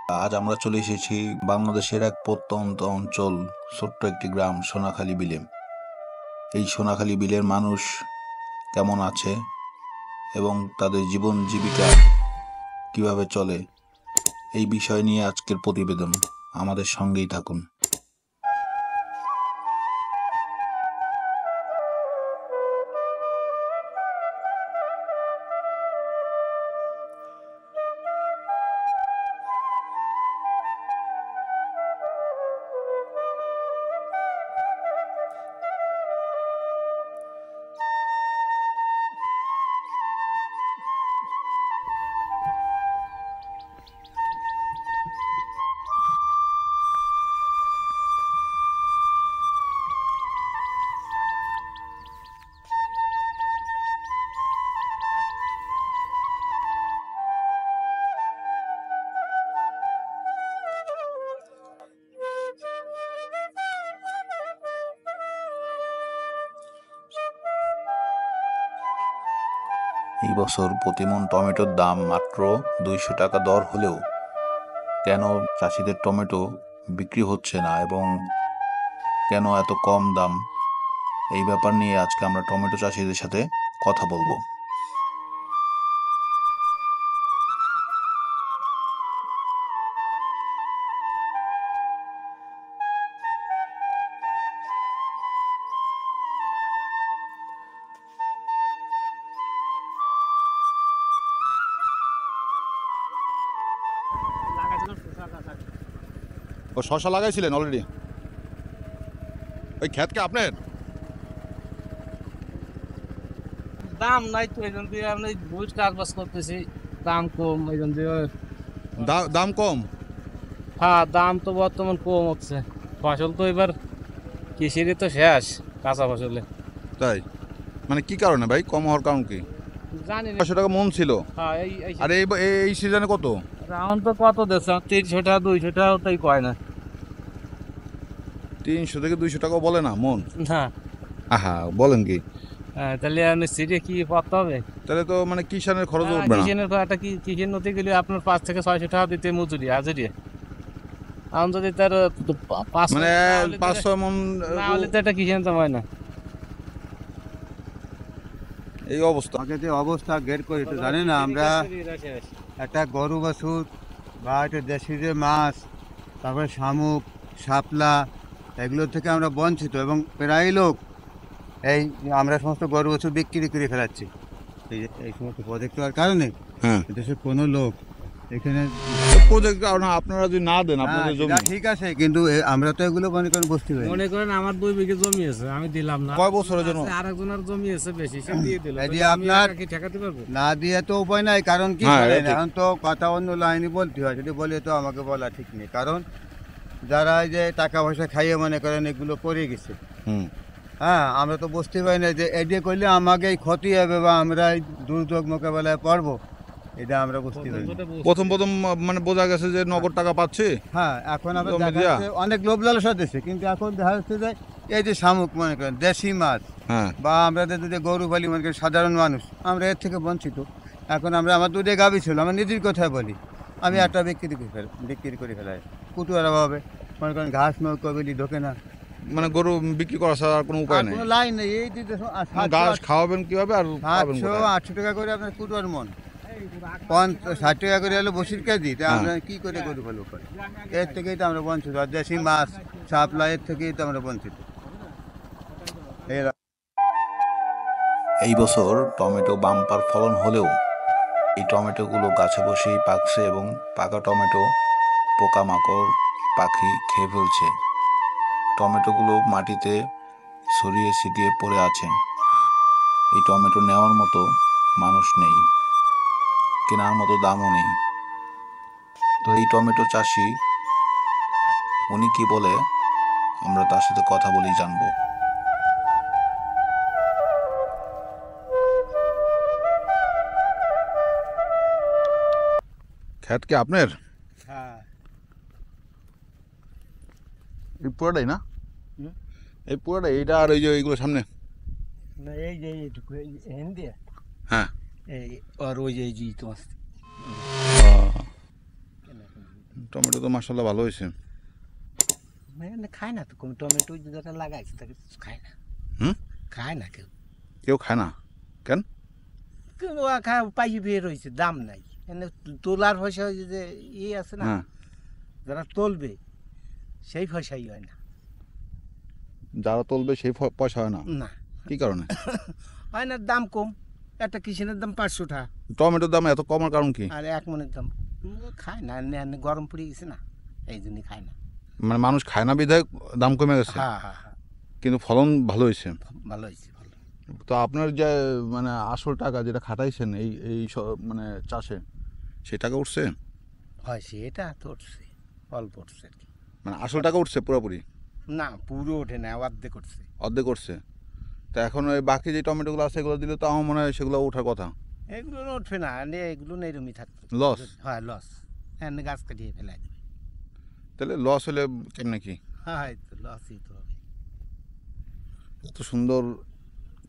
আজ আমরা চলে এসেছি বাংলাদেশের এক প্রত্যন্ত অঞ্চল, ছোট্ট একটি গ্রাম সোনাখালী বিলে। এই সোনাখালী বিলের মানুষ কেমন আছে এবং তাদের জীবন জীবিকা কিভাবে চলে, এই বিষয় নিয়ে আজকের প্রতিবেদন। আমাদের সঙ্গেই থাকুন। এই বছর প্রতি মন টমেটোর দাম মাত্র 200 টাকা দর হলেও কেন চাষিদের টমেটো বিক্রি হচ্ছে না এবং কেন এত কম দাম, এই ব্যাপার নিয়ে আজকে আমরা টমেটো চাষিদের সাথে কথা বলবো। ও শশা লাগাইছিলেন অলরেডি? ওই ক্ষেত কি আপনার? দাম নাই তো, এই জন্য আমি বুঝ কাজ করতেছি, দাম কম এই জন্য। দাম কম? হ্যাঁ, দাম তো বর্তমান কম হচ্ছে। ফসল তো এবার কৃষিরই তো শেষ, কাঁচা ফসলে। তাই মানে কি কারণে ভাই কম হওয়ার কারণ কি? জানি না। 500 টাকা মন ছিল। হ্যাঁ, আর এই সিজনে কত? রাউন্ড তো কত দিচ্ছে? 300 টাকা 200 টাকা তাই কয় না। 300 থেকে 200 টাকা বলে না মন? না। আহা, বলেন কি? হ্যাঁ, তাহলে আপনি সিটে কি করতে হবে? তাহলে তো মানে কিষানের খরচ উঠবে না। কিষানের একটা কিষের নদী গেলে আপনার 5 থেকে 600 টাকা দিতে মজুরি হাজিরি। এখন যদি তার 5 মানে 5-6 মন না হলে তো এটা কিষেন তো হয় না। এই অবস্থা। আগে যে অবস্থা গের করে তো জানি না, আমরা একটা গরু বাছুর বা একটা দেশি যে মাছ, তারপরে শামুক, শাপলা, এগুলো থেকে আমরা বঞ্চিত এবং প্রায় লোক এই আমরা সমস্ত গরু বাছুর বিক্রি করে ফেলাচ্ছি এই সমস্ত প্রজেক্ট হওয়ার কারণে। হ্যাঁ, দেশের কোনো লোক এখানে প্রজেক্ট আপনারা যদি না দেন আপনাদের জমি। ঠিক আছে, কিন্তু আমরা তো এগুলো মনে করেন বসতে পারি। মনে করেন আমার 2 বিঘা জমি আছে, আমি দিলাম না। কয় বছরের জন্য? আরেকজনের জমি আছে বেশি, সে দিয়ে দিল। এই যে আপনার কি ঠেকাতে পারবো? না দিয়ে তো উপায় নাই, কারণ কি হ্যাঁ, বলেন, এটা ঠিক। এখন তো কথা অন্য লাইনে বলতে হয়, যদি বলে তো আমাকে বলা ঠিক নেই, কারণ যারা এই যে টাকা পয়সা খাইয়ে মনে করেন এগুলো করে গেছে, হুম, হ্যাঁ, আমরা তো বুঝতে পারি না যে এই যে করলে আমাকে এই ক্ষতি হবে বা আমরা এই দুর্যোগ মোকাবেলায় পারবো, এটা আমরা বুঝতে পারি না। প্রথম মানে বোঝা গেছে যে নগদ টাকা পাচ্ছে। হ্যাঁ, এখন আবার জমি দেখা দিয়া? যাচ্ছে অনেক লোভ লালসা দিচ্ছে, কিন্তু এখন দেখা যাচ্ছে যে এই যে শামুক মনে করেন দেশি মাছ হ্যাঁ, বা আমরা যদি গরু পালি মনে করেন সাধারণ মানুষ, আমরা এর থেকে বঞ্চিত। এখন আমার দুধে গাভী ছিল, আমার নিজের কথা বলি, আমি একটা বিক্রি করে ফেলাই কুটুয়ার অভাবে, মনে করেন ঘাস নৌকবিলি ঢোকে না, মানে গরু বিক্রি করা ছাড়া আর কোনো উপায় আর নেই। কোনো লাইন নেই। এই যে ঘাস খাওয়াবেন কিভাবে আর পাবেন 700-800 টাকা করে আপনার কুটুয়ার মন, 60 টাকা করে হলো বসির কেজি, তা আমরা কি করে গরু ফেলবো করে? এর থেকেই তো আমরা বঞ্চিত, আর দেশি মাছ শাপলা এর থেকেই তো আমরা বঞ্চিত। এই বছর টমেটো বাম্পার ফলন হলেও এই টমেটোগুলো গাছে বসেই পাকছে এবং পাকা টমেটো পোকামাকড় পাখি খেয়ে ফেলছে। টমেটোগুলো মাটিতে ছড়িয়ে ছিটিয়ে পড়ে আছে। এই টমেটো নেওয়ার মতো মানুষ নেই, কেনার মতো দামও নেই। তো এই টমেটো চাষি উনি কি বলে আমরা তার সাথে কথা বলেই জানবো। ক্ষেত কি আপনার? হ্যাঁ, এই পুরোটাই না? হুম। এই পুরোটাই, এইটা আর ওই যে এইগুলো সামনে? না এই যে এইটুকু হিন্দি, হ্যাঁ, এই আর ওই যে তোমার টমেটো তো মাসাল্লাহ ভালো হয়েছে। মানে খায় না তো, টমেটো যেটা লাগাইছে তাকে খায় না। হুম? খায় না কেউ। কেউ খায় না কেন? কেউ খায়, পাইয়ে বের হয়েছে, দাম নাই। এনে তোলার পয়সা হয়েছে যে আছে না, হ্যাঁ, যারা তুলবে সেই পয়সাই হয় না। যারা তুলবে সেই পয়সা হয় না। না কি কারণে? হয় না, দাম কম। একটা কিষেনের দাম 500 টাকা, টমেটোর দাম এত কমার কারণ কি? আর 1 মনের দাম। খায় না, এনে গরম পড়ে গেছে না, এই জন্যই খায় না। মানে মানুষ খায় না বিধায় দাম কমে গেছে, হ্যাঁ হ্যাঁ হ্যাঁ, কিন্তু ফলন ভালো হয়েছে। ভালো হয়েছে, ভালো। তো আপনার যে মানে আসল টাকা যেটা খাটাইছেন মানে চাষে, সেই টাকা উঠছে? হয় সেটা তো উঠছে, অল্প উঠছে আর কি। মানে আসল টাকা উঠছে পুরোপুরি? না, পুরো ওঠে না, অর্ধেক করছে। অর্ধেক উঠছে। তা এখন ওই বাকি যে টমেটোগুলো আছে এগুলো দিলে তো আমার মনে হয় সেগুলো ওঠার কথা। এগুলো উঠবে না, এগুলো এরমই থাকবে। লস? হয় লস, এনে গাছ কাটিয়ে ফেলাই দেবে। তাহলে লস হলে কেমনে কি? হ্যাঁ, তো লসই তো হবে। এত সুন্দর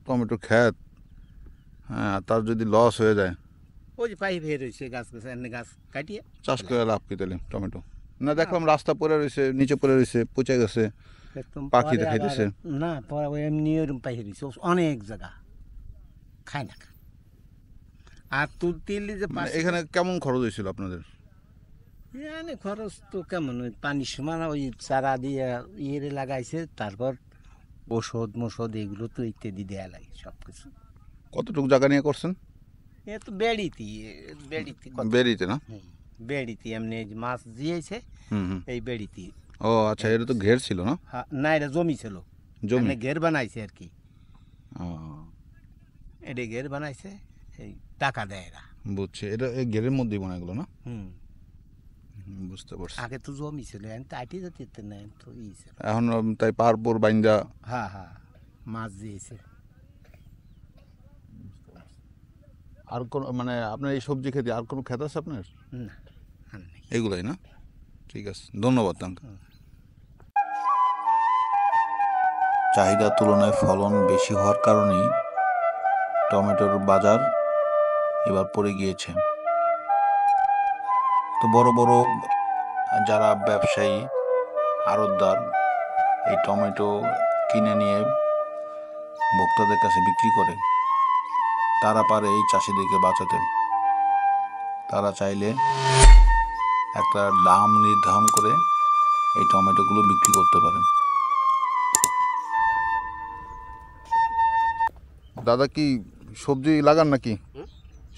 টমেটো ক্ষেত, হ্যাঁ, তার যদি লস হয়ে যায়, ওই যে পাই বের হয়েছে গাছ গাছ, এনে গাছ কাটিয়ে চাষ করে লাভ কি তাহলে টমেটো? না, দেখলাম রাস্তা পড়ে রয়েছে, নিচে পড়ে রয়েছে, পচে গেছে, একদম পাখি পরে খাইতেছে। আবার- না, পরে ওই এমনি ওরকম পাই রয়েছে অনেক জায়গা, খায় না। আর তুলতিলি যে মানে এখানে কেমন খরচ হয়েছিল আপনাদের? এখানে খরচ তো কেমন, ওই পানির সমান ওই চারা দিয়ে লাগাইছে, তারপর ওষুধ মোষধ এগুলো তো ইত্যাদি দেয়া লাগে সব কিছু। কতটুকু জায়গা নিয়ে করছেন? এ তো বেড়িতে বেরিতে না? বেড়িতে এমনি এই যে মাছ দিয়েছে হুম হুম। এই বেড়িতে। ও আচ্ছা, এটা তো ঘের ছিল না? না, এটা জমি ছিল, জমি? মানে ঘের বানাইছে আর কি। ও, এটা ঘের বানাইছে, এই টাকা দেয় এরা। বুঝছি। এটা এই ঘেরের মধ্যেই মনে হয় এগুলো না? হুম, বুঝতে পারছি। আগে তো জমি ছিল, এখন তো আটি যেতে না, তো ছিল। এখন তাই পারপুর বাইন্দা। হ্যাঁ হ্যাঁ, মাছ দিয়েছে। আর কোন মানে আপনার এই সবজি খেতে আর কোনো ক্ষেত আছে আপনার? না, আর নেই। এগুলাই না? ঠিক আছে, ধন্যবাদ আঙ্কেল। চাহিদার তুলনায় ফলন বেশি হওয়ার কারণেই টমেটোর বাজার এবার পড়ে গিয়েছে। তো বড় বড় যারা ব্যবসায়ী আড়তদার এই টমেটো কিনে নিয়ে ভোক্তাদের কাছে বিক্রি করে, তারা পারে এই চাষিদেরকে বাঁচাতে। তারা চাইলে একটা দাম নির্ধারণ করে এই টমেটোগুলো বিক্রি করতে পারে। দাদা কি সবজি লাগান নাকি?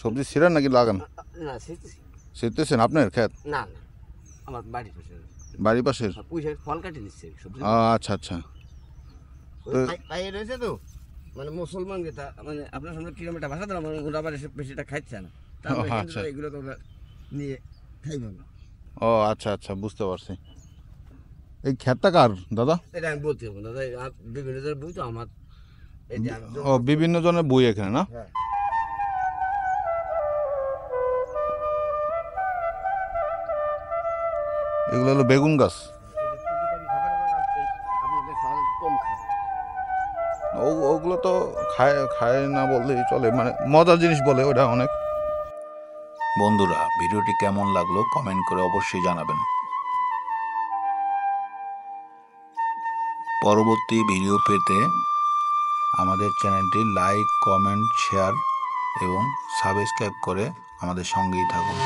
সবজি ছিঁড়েন নাকি লাগান? না, সেটাই। ছিঁড়তেছেন আপনার ক্ষেত? না না, আমার বাড়ির পাশে বাড়ির পাশের? পুঁইশাক ফল কাটি দিচ্ছে সবজি। আচ্ছা আচ্ছা। পাইয়ে রয়েছে তো, মানে মুসলমান যেটা, মানে আপনার সামনে কিলোমিটার ভাষা দিলাম, ওরা আবার এসে বেশিটা খাচ্ছে না, তারপর এখান আচ্ছা। থেকে এগুলো তো ওরা নিয়ে খাইবে না। ও আচ্ছা আচ্ছা, বুঝতে পারছি। এই ক্ষেতটা কার দাদা? এটা আমি বলতে পারবো না, তাই বিভিন্ন জনের বই তো আমার, এই যে ও, বিভিন্ন জনের বই এখানে না? হ্যাঁ। এগুলো হলো বেগুন গাছ। আপনাদের সহজে কম খায়। ওগুলো তো খায় খায় না বললেই চলে, মানে মজার জিনিস বলে ওটা অনেক। বন্ধুরা, ভিডিওটি কেমন লাগলো কমেন্ট করে অবশ্যই জানাবেন। পরবর্তী ভিডিও পেতে আমাদের চ্যানেলটি লাইক, কমেন্ট, শেয়ার এবং সাবস্ক্রাইব করে আমাদের সঙ্গেই থাকুন।